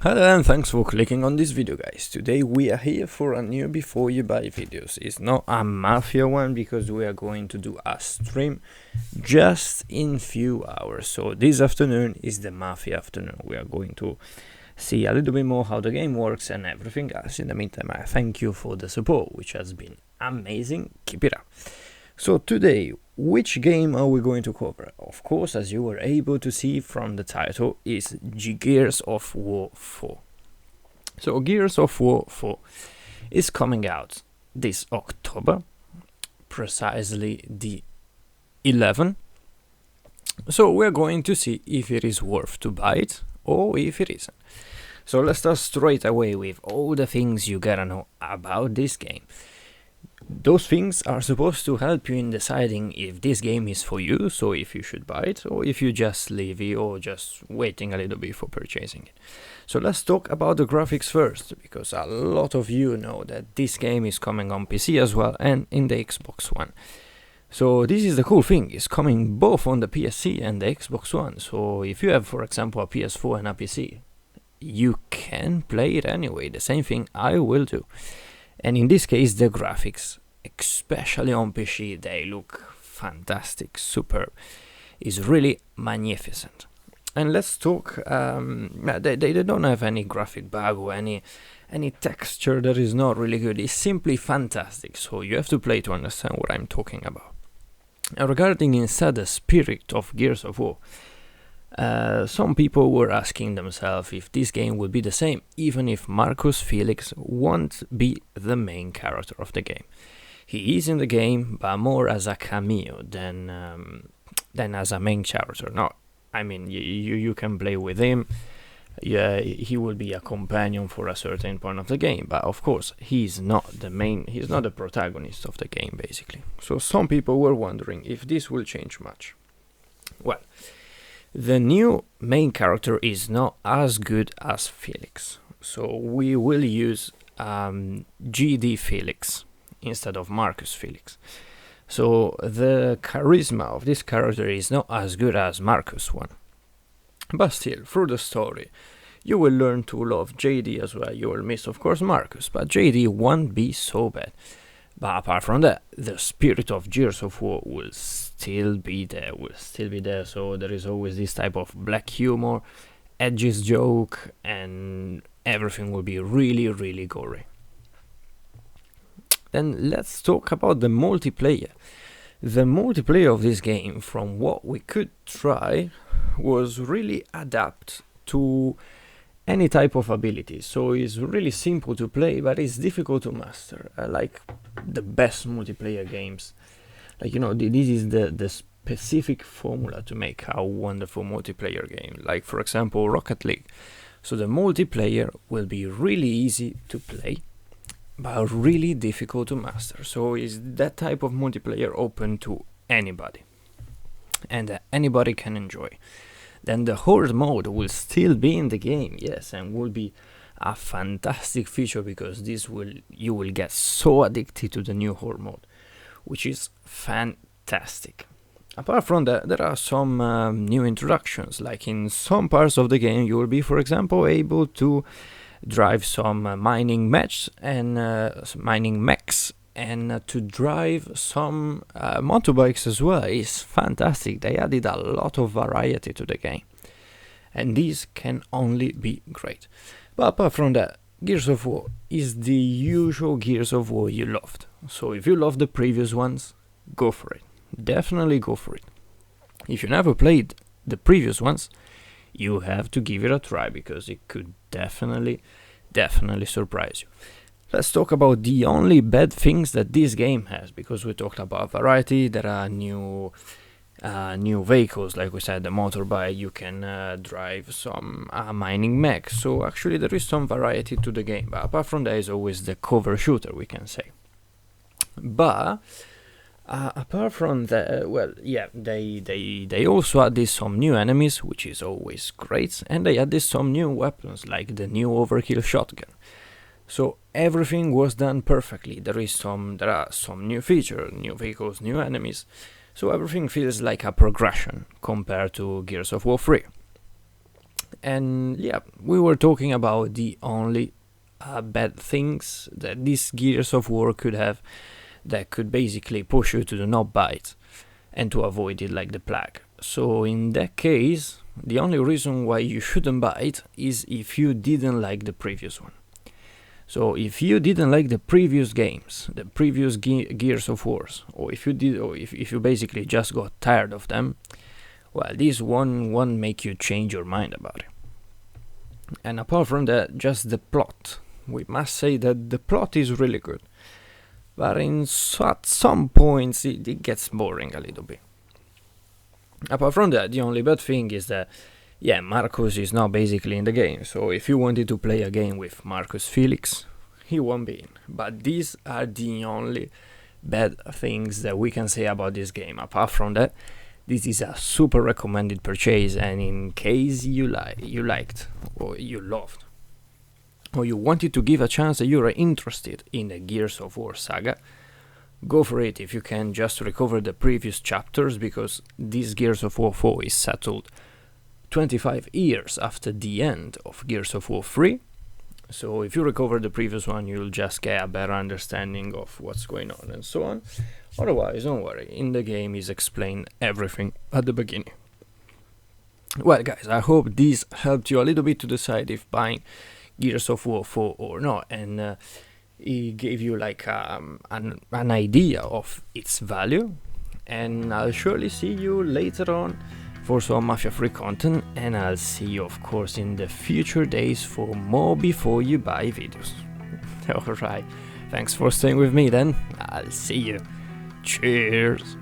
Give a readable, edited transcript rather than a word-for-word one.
Hello and thanks for clicking on this video, guys. Today we are here for a new before you buy videos. It's not a Mafia one because we are going to do a stream just in few hours. So this afternoon is the Mafia afternoon. We are going to see a little bit more how the game works and everything else. In the meantime, I thank you for the support, which has been amazing. Keep it up. So today, which game are we going to cover? Of course, as you were able to see from the title, is Gears of War 4. So Gears of War 4 is coming out this October, precisely the 11th. So we're going to see if it is worth to buy it or if it isn't. So let's start straight away with all the things you gotta know about this game. Those things are supposed to help you in deciding if this game is for you, so if you should buy it, or if you just leave it, or just waiting a little bit for purchasing it. So let's talk about the graphics first, because a lot of you know that this game is coming on PC as well, and in the Xbox One. So this is the cool thing, it's coming both on the PSC and the Xbox One, so if you have, for example, a PS4 and a PC, you can play it anyway, the same thing I will do. And in this case, the graphics, especially on PC, they look fantastic, superb. It's really magnificent. And let's talk, they don't have any graphic bug or any texture that is not really good. It's simply fantastic, so you have to play to understand what I'm talking about. And regarding instead the spirit of Gears of War, some people were asking themselves if this game would be the same, even if Marcus Felix won't be the main character of the game. He is in the game, but more as a cameo than as a main character. No, I mean you can play with him. Yeah, he will be a companion for a certain point of the game, but of course he's not the protagonist of the game basically. So some people were wondering if this will change much. Well, the new main character is not as good as Felix, so we will use GD Felix instead of Marcus Felix. So the charisma of this character is not as good as Marcus one. But still, through the story, you will learn to love JD as well. You will miss, of course, Marcus, but JD won't be so bad. But apart from that, the spirit of Gears of War will still be there, so there is always this type of black humor, edges joke, and everything will be really, really gory. Then let's talk about the multiplayer. The multiplayer of this game, from what we could try, was really adapt to any type of ability, so it's really simple to play, but it's difficult to master, like the best multiplayer games. Like, you know, this is the specific formula to make a wonderful multiplayer game, like for example Rocket League. So the multiplayer will be really easy to play, but really difficult to master, so is that type of multiplayer open to anybody, and anybody can enjoy. Then the horde mode will still be in the game, yes, and will be a fantastic feature because you will get so addicted to the new horde mode, which is fantastic. Apart from that, there are some new introductions, like in some parts of the game you will be, for example, able to drive some mining mechs and to drive some motorbikes as well. Is fantastic. They added a lot of variety to the game, and these can only be great. But apart from that, Gears of War is the usual Gears of War you loved. So if you love the previous ones, go for it. Definitely go for it. If you never played the previous ones, you have to give it a try because it could definitely surprise you. Let's talk about the only bad things that this game has, because we talked about variety. There are new vehicles, like we said, the motorbike. You can drive some mining mech. So actually there is some variety to the game. But apart from that, is always the cover shooter, we can say. But apart from that, well, yeah, they also added some new enemies, which is always great, and they added some new weapons, like the new overkill shotgun. So everything was done perfectly. There are some new features, new vehicles, new enemies. So everything feels like a progression compared to Gears of War 3. And yeah, we were talking about the only bad things that these Gears of War could have, that could basically push you to not buy it and to avoid it like the plague. So in that case, the only reason why you shouldn't buy it is if you didn't like the previous one. So if you didn't like the previous games, the previous Gears of Wars, or if you basically just got tired of them, well, this one won't make you change your mind about it. And apart from that, just the plot. We must say that the plot is really good, but at some points it gets boring a little bit. Apart from that, the only bad thing is that, yeah, Marcus is now basically in the game, so if you wanted to play a game with Marcus Felix, he won't be in. But these are the only bad things that we can say about this game. Apart from that, this is a super recommended purchase, and in case you liked, or you loved, or you wanted to give a chance that you are interested in the Gears of War saga, go for it if you can just recover the previous chapters, because this Gears of War 4 is settled 25 years after the end of Gears of War 3. So if you recover the previous one, you'll just get a better understanding of what's going on and so on. Otherwise, don't worry, in the game is explained everything at the beginning. Well guys, I hope this helped you a little bit to decide if buying Gears of War 4 or not, and it gave you like an idea of its value. And I'll surely see you later on for some Mafia Free content, and I'll see you of course in the future days for more Before You Buy videos. Alright, thanks for staying with me then, I'll see you. Cheers!